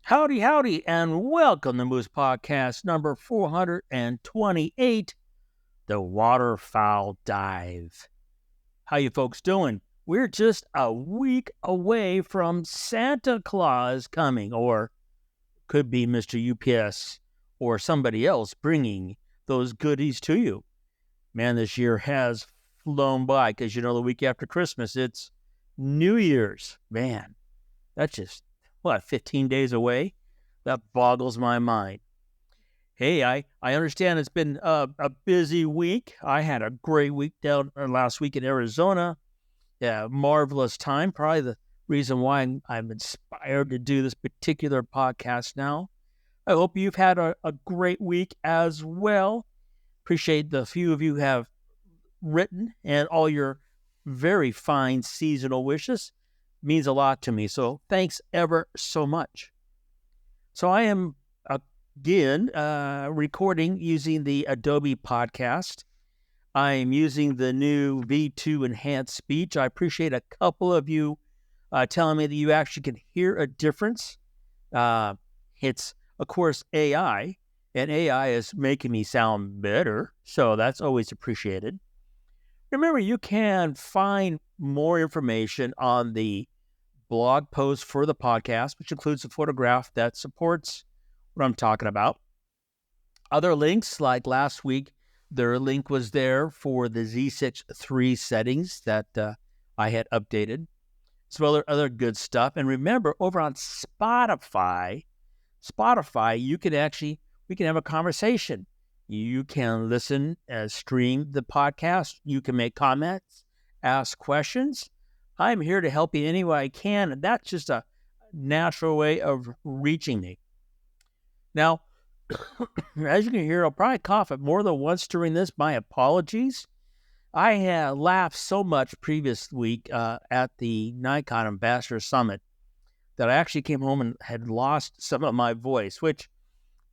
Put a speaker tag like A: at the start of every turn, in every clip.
A: Howdy, howdy, and welcome to Moose Podcast number 428, the Waterfowl Dive. How you folks doing? We're just a week away from Santa Claus coming, or could be Mr. UPS or somebody else bringing those goodies to you. Man, this year has flown by because, the week after Christmas, it's New Year's. Man, that's just, 15 days away? That boggles my mind. Hey, I understand it's been a busy week. I had a great week down last week in Arizona. Yeah, marvelous time. Probably the reason why I'm inspired to do this particular podcast now. I hope you've had a great week as well. Appreciate the few of you who have written and all your very fine seasonal wishes. Means a lot to me. So thanks ever so much. So I am again recording using the Adobe Podcast. I am using the new V2 Enhanced Speech. I appreciate a couple of you telling me that you actually can hear a difference. It's, of course, AI, and AI is making me sound better. So that's always appreciated. Remember, you can find more information on the blog post for the podcast, which includes a photograph that supports what I'm talking about. Other links, like last week, their link was there for the Z6 III settings that I had updated. Some other good stuff. And remember, over on Spotify, we can have a conversation. You can listen, stream the podcast. You can make comments, ask questions. I'm here to help you any way I can, and that's just a natural way of reaching me. Now, as you can hear, I'll probably cough it more than once during this. My apologies. I had laughed so much previous week at the Nikon Ambassador Summit that I actually came home and had lost some of my voice, which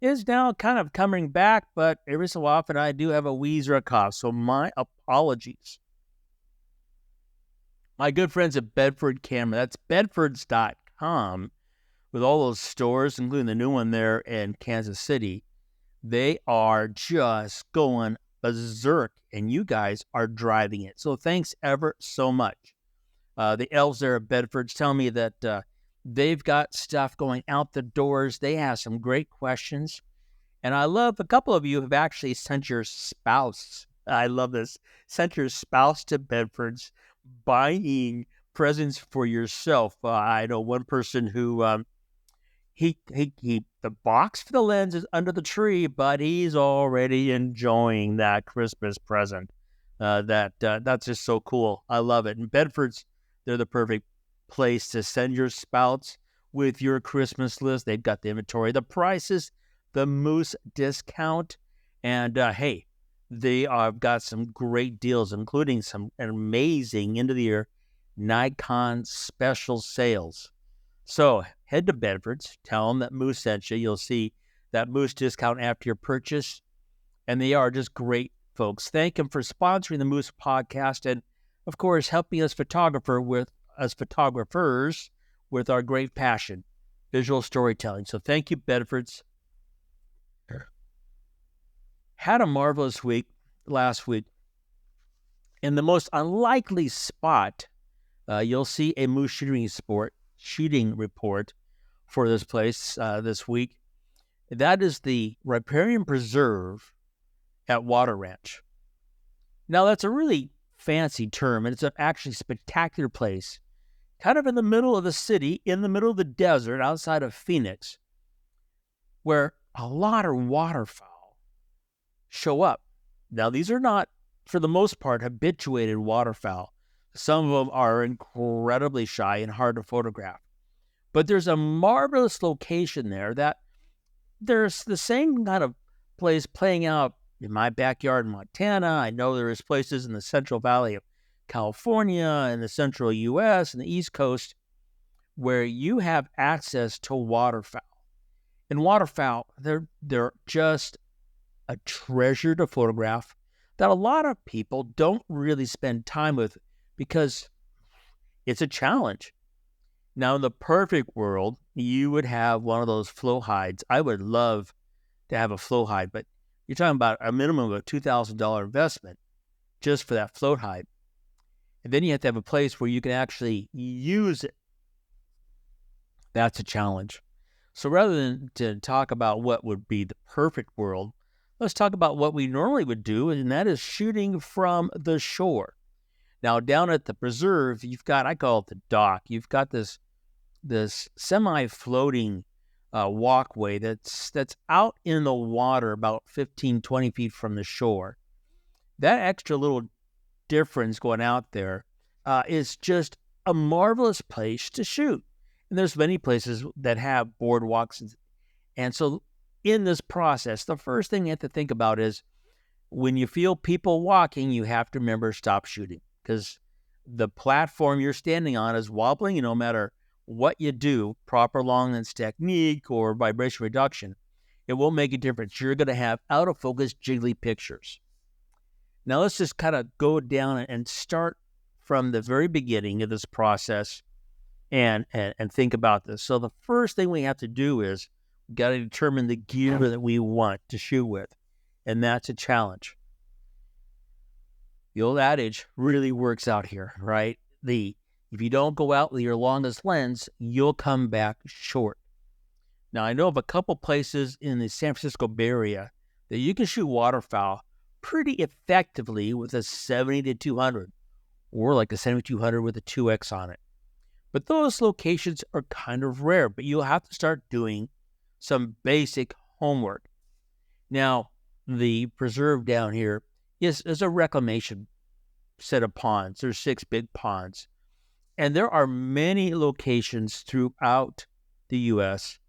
A: is now kind of coming back, but every so often I do have a wheeze or a cough, so my apologies. My good friends at Bedford Camera, that's bedfords.com, with all those stores, including the new one there in Kansas City, they are just going berserk, and you guys are driving it. So thanks ever so much. The elves there at Bedford's tell me that they've got stuff going out the doors. They have some great questions. And I love a couple of you have actually sent your spouse. I love this. Sent your spouse to Bedford's, buying presents for yourself. I know one person who he the box for the lens is under the tree, but he's already enjoying that Christmas present. That's just so cool. I love it. And Bedford's, they're the perfect place to send your spouse with your Christmas list. They've got the inventory, the prices, the Moose discount, and hey, they have got some great deals, including some amazing end-of-the-year Nikon special sales. So head to Bedford's, tell them that Moose sent you. You'll see that Moose discount after your purchase, and they are just great folks. Thank them for sponsoring the Moose podcast and, of course, helping us photographers with our great passion, visual storytelling. So thank you, Bedford's. Had a marvelous week last week. In the most unlikely spot, you'll see a moose shooting report for this place this week. That is the Riparian Preserve at Water Ranch. Now, that's a really fancy term, and it's actually a spectacular place, kind of in the middle of the city, in the middle of the desert outside of Phoenix, where a lot of waterfowl show up. Now, these are not, for the most part, habituated waterfowl. Some of them are incredibly shy and hard to photograph. But there's a marvelous location there that there's the same kind of place playing out in my backyard in Montana. I know there is places in the Central Valley of California and the central U.S. and the East Coast where you have access to waterfowl. And waterfowl, they're just a treasure to photograph that a lot of people don't really spend time with because it's a challenge. Now, in the perfect world, you would have one of those flow hides. I would love to have a flow hide, but you're talking about a minimum of a $2,000 investment just for that float hide. And then you have to have a place where you can actually use it. That's a challenge. So rather than to talk about what would be the perfect world, let's talk about what we normally would do, and that is shooting from the shore. Now, down at the preserve, you've got, I call it the dock. You've got this semi-floating walkway that's out in the water about 15, 20 feet from the shore. That extra little difference going out there is just a marvelous place to shoot. And there's many places that have boardwalks. And so in this process, the first thing you have to think about is when you feel people walking, you have to remember stop shooting, because the platform you're standing on is wobbling, and no matter what you do, proper long lens technique or vibration reduction, it won't make a difference. You're going to have out of focus, jiggly pictures. Now let's just kind of go down and start from the very beginning of this process and think about this. So the first thing we have to do is we've got to determine the gear that we want to shoot with, and that's a challenge. The old adage really works out here, right? If you don't go out with your longest lens, you'll come back short. Now, I know of a couple places in the San Francisco Bay Area that you can shoot waterfowl pretty effectively with a 70 to 200, or like a 7200 with a 2X on it. But those locations are kind of rare, but you'll have to start doing some basic homework. Now, the preserve down here is a reclamation set of ponds. There's 6 big ponds. And there are many locations throughout the U.S.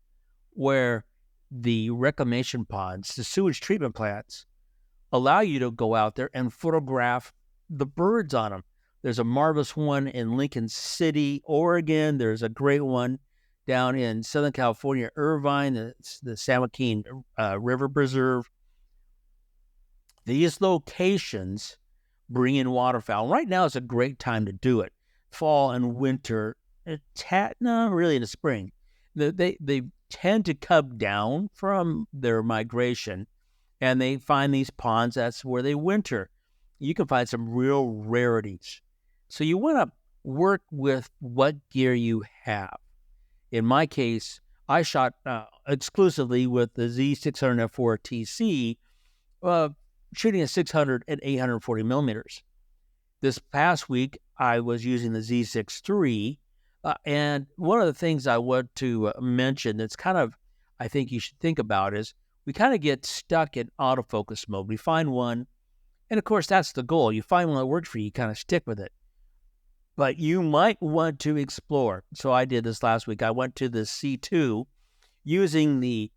A: where the reclamation ponds, the sewage treatment plants, allow you to go out there and photograph the birds on them. There's a marvelous one in Lincoln City, Oregon. There's a great one down in Southern California, Irvine, the San Joaquin River Preserve. These locations bring in waterfowl. Right now is a great time to do it. Fall and winter, really in the spring. They tend to come down from their migration, and they find these ponds. That's where they winter. You can find some real rarities. So you want to work with what gear you have. In my case, I shot exclusively with the Z600F4 TC, shooting at 600 and 840 millimeters. This past week, I was using the Z6 III, and one of the things I want to mention that's kind of, I think you should think about is we kind of get stuck in autofocus mode. We find one, and of course, that's the goal. You find one that works for you, you kind of stick with it. But you might want to explore. So I did this last week. I went to the C2 using the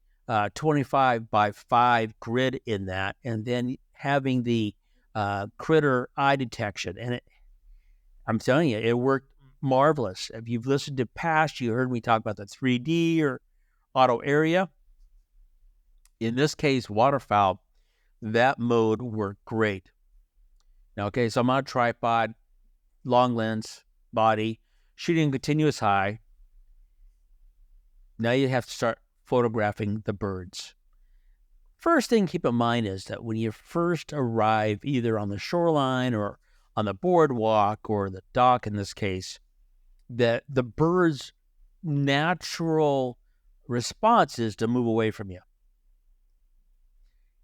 A: 25 by 5 grid in that, and then having the critter eye detection. And I'm telling you, it worked marvelous. If you've listened to past, you heard me talk about the 3D or auto area. In this case, waterfowl, that mode worked great. Now, okay, so I'm on a tripod, long lens, body, shooting continuous high. Now you have to start photographing the birds. First thing to keep in mind is that when you first arrive either on the shoreline or on the boardwalk or the dock in this case, that the bird's natural response is to move away from you.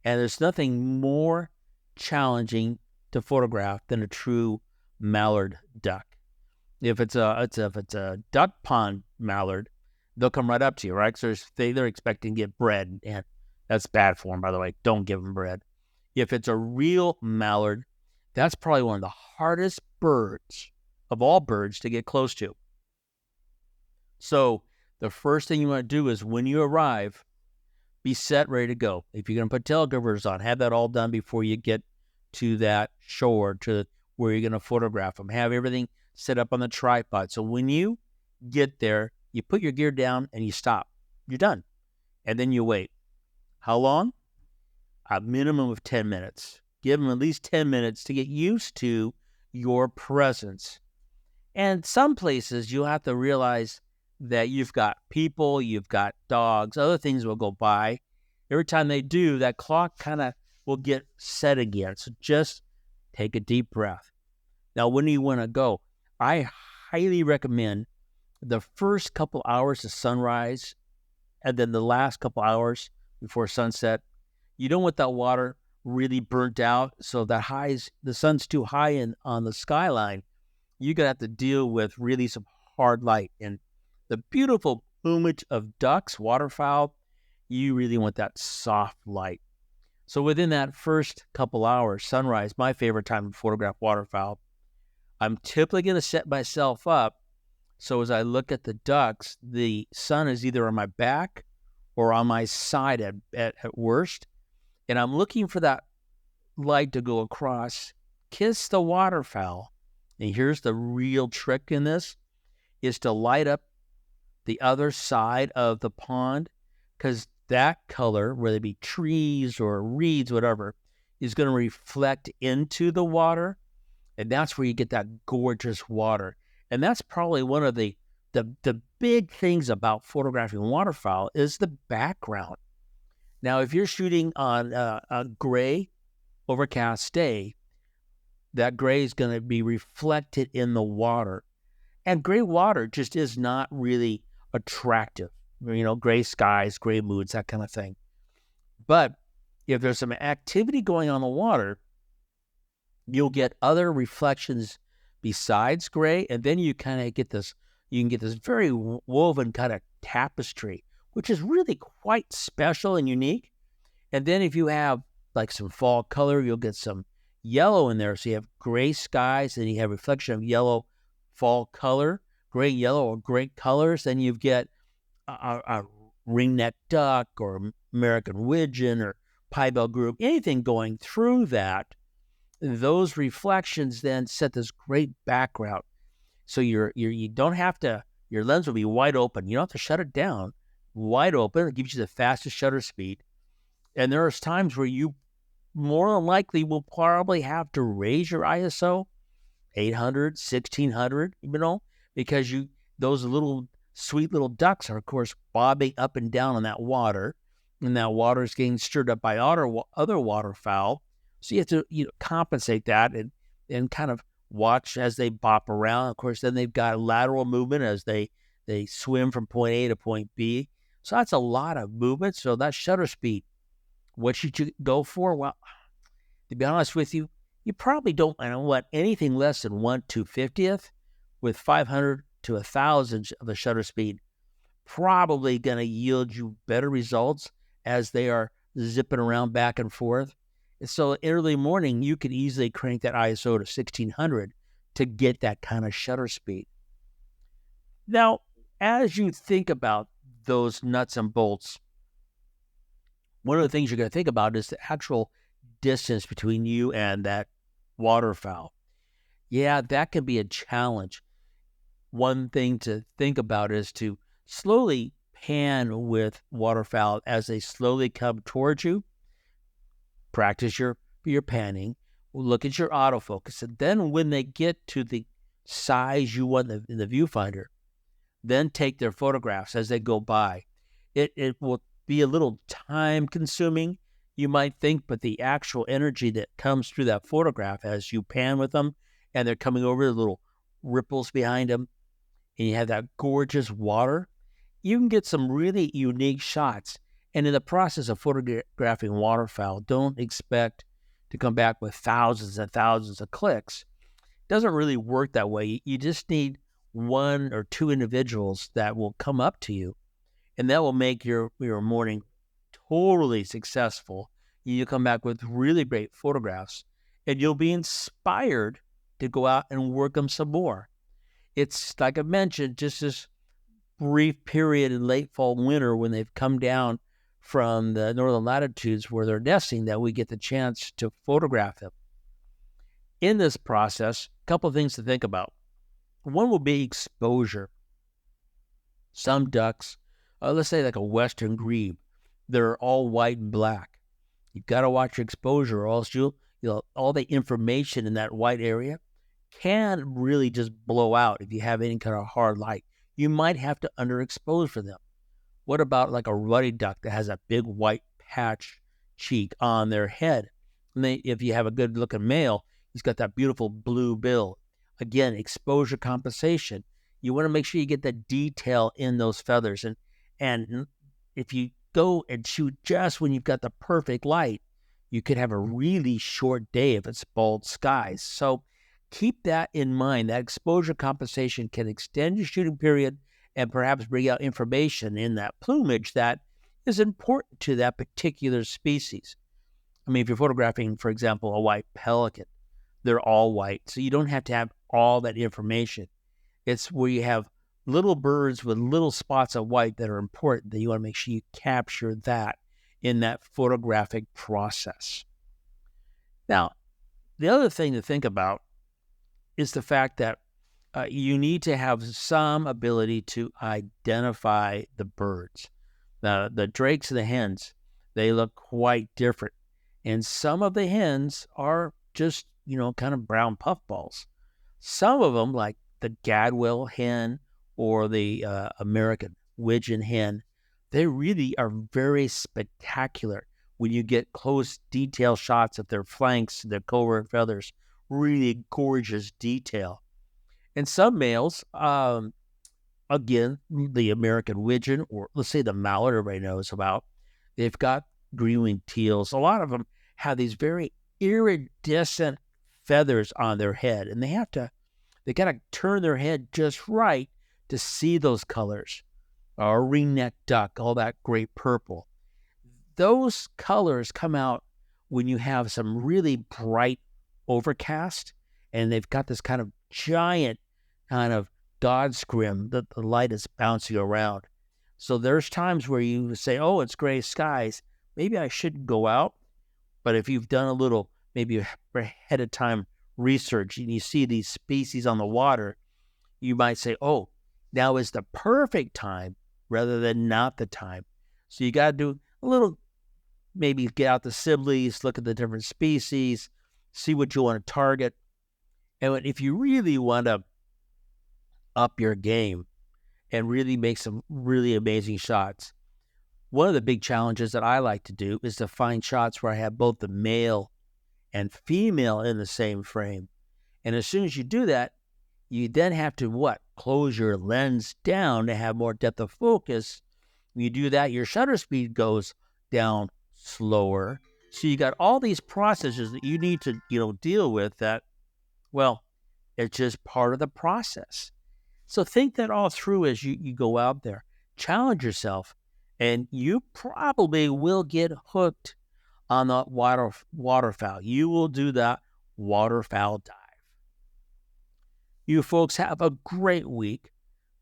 A: And there's nothing more challenging to photograph than a true mallard duck. If it's a duck pond mallard, they'll come right up to you, right? So they're expecting to get bread, and that's bad for them, by the way. Don't give them bread. If it's a real mallard, that's probably one of the hardest birds of all birds to get close to. So the first thing you want to do is when you arrive, be set, ready to go. If you're going to put tail grippers on, have that all done before you get to that shore, to where you're going to photograph them. Have everything set up on the tripod. So when you get there, you put your gear down and you stop. You're done. And then you wait. How long? A minimum of 10 minutes. Give them at least 10 minutes to get used to your presence. And some places you'll have to realize that you've got people, you've got dogs, other things will go by. Every time they do, that clock kind of will get set again. So just take a deep breath. Now, when do you want to go? I highly recommend the first couple hours of sunrise and then the last couple hours before sunset. You don't want that water really burnt out, so the sun's too high on the skyline. You're going to have to deal with really some hard light. And the beautiful plumage of ducks, waterfowl, you really want that soft light. So within that first couple hours, sunrise, my favorite time to photograph waterfowl, I'm typically going to set myself up so as I look at the ducks, the sun is either on my back or on my side at worst. And I'm looking for that light to go across, kiss the waterfowl. And here's the real trick in this, is to light up the other side of the pond, because that color, whether it be trees or reeds, whatever, is going to reflect into the water. And that's where you get that gorgeous water. And that's probably one of the big things about photographing waterfowl is the background. Now, if you're shooting on a gray, overcast day, that gray is going to be reflected in the water. And gray water just is not really attractive. Gray skies, gray moods, that kind of thing. But if there's some activity going on in the water, you'll get other reflections besides gray, and then you can get this very woven kind of tapestry, which is really quite special and unique. And then if you have like some fall color, you'll get some yellow in there. So you have gray skies, and you have reflection of yellow fall color, gray, yellow, or great colors. Then you get a ringneck duck or American widgeon or piebald group, anything going through that. Those reflections then set this great background. So you don't have to, your lens will be wide open. You don't have to shut it down. Wide open, it gives you the fastest shutter speed. And there are times where you more than likely will probably have to raise your ISO 800, 1600, because those little sweet little ducks are, of course, bobbing up and down in that water, and that water is getting stirred up by other waterfowl. So you have to compensate that and kind of watch as they bop around. Of course, then they've got lateral movement as they swim from point A to point B. So that's a lot of movement. So that shutter speed, what should you go for? Well, to be honest with you, you probably don't want anything less than 1/250th with 500 to 1,000 of a shutter speed. Probably going to yield you better results as they are zipping around back and forth. And so early morning, you could easily crank that ISO to 1600 to get that kind of shutter speed. Now, as you think about those nuts and bolts, one of the things you're going to think about is the actual distance between you and that waterfowl. Yeah, that can be a challenge. One thing to think about is to slowly pan with waterfowl as they slowly come towards you. Practice your panning. Look at your autofocus. And then when they get to the size you want in the viewfinder, then take their photographs as they go by. It will be a little time consuming, you might think, but the actual energy that comes through that photograph as you pan with them and they're coming over the little ripples behind them, and you have that gorgeous water, you can get some really unique shots. And in the process of photographing waterfowl, don't expect to come back with thousands and thousands of clicks. It doesn't really work that way. You just need one or two individuals that will come up to you, and that will make your morning totally successful. You come back with really great photographs, and you'll be inspired to go out and work them some more. It's, like I mentioned, just this brief period in late fall, winter, when they've come down from the northern latitudes where they're nesting, that we get the chance to photograph them. In this process, a couple of things to think about. One will be exposure. Some ducks, let's say like a western grebe, they're all white and black. You've got to watch your exposure, or else all the information in that white area can really just blow out if you have any kind of hard light. you might have to underexpose for them. What about like a ruddy duck that has a big white patch cheek on their head? And if you have a good looking male, he's got that beautiful blue bill. Again, exposure compensation. You want to make sure you get the detail in those feathers. And if you go and shoot just when you've got the perfect light, you could have a really short day if it's bald skies. So keep that in mind. That exposure compensation can extend your shooting period and perhaps bring out information in that plumage that is important to that particular species. I mean, if you're photographing, for example, a white pelican, they're all white, so you don't have to have all that information. It's where you have little birds with little spots of white that are important that you want to make sure you capture that in that photographic process. Now, the other thing to think about is the fact that you need to have some ability to identify the birds. The drakes and the hens, they look quite different. And some of the hens are just, kind of brown puffballs. Some of them, like the Gadwell hen or the American widgeon hen, they really are very spectacular when you get close detail shots of their flanks, their covert feathers, really gorgeous detail. And some males, again, the American widgeon, or let's say the mallard everybody knows about, they've got green-winged teals. A lot of them have these very iridescent feathers on their head, and they got to turn their head just right to see those colors. Or a ring-necked duck, all that great purple. Those colors come out when you have some really bright overcast, and they've got this kind of giant kind of God scrim that the light is bouncing around. So there's times where you say, oh, it's gray skies. Maybe I shouldn't go out. But if you've done a little, maybe ahead of time research, and you see these species on the water, you might say, oh, now is the perfect time rather than not the time. So you got to do a little, maybe get out the Sibley's, look at the different species, see what you want to target. And if you really want to up your game and really make some really amazing shots, one of the big challenges that I like to do is to find shots where I have both the male and female in the same frame. And as soon as you do that, you then have to close your lens down to have more depth of focus. When you do that, your shutter speed goes down slower. So you got all these processes that you need to, deal with that, it's just part of the process. So think that all through as you go out there. Challenge yourself, and you probably will get hooked on the waterfowl. You will do that waterfowl dive. You folks have a great week.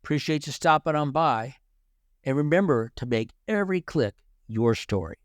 A: Appreciate you stopping on by. And remember to make every click your story.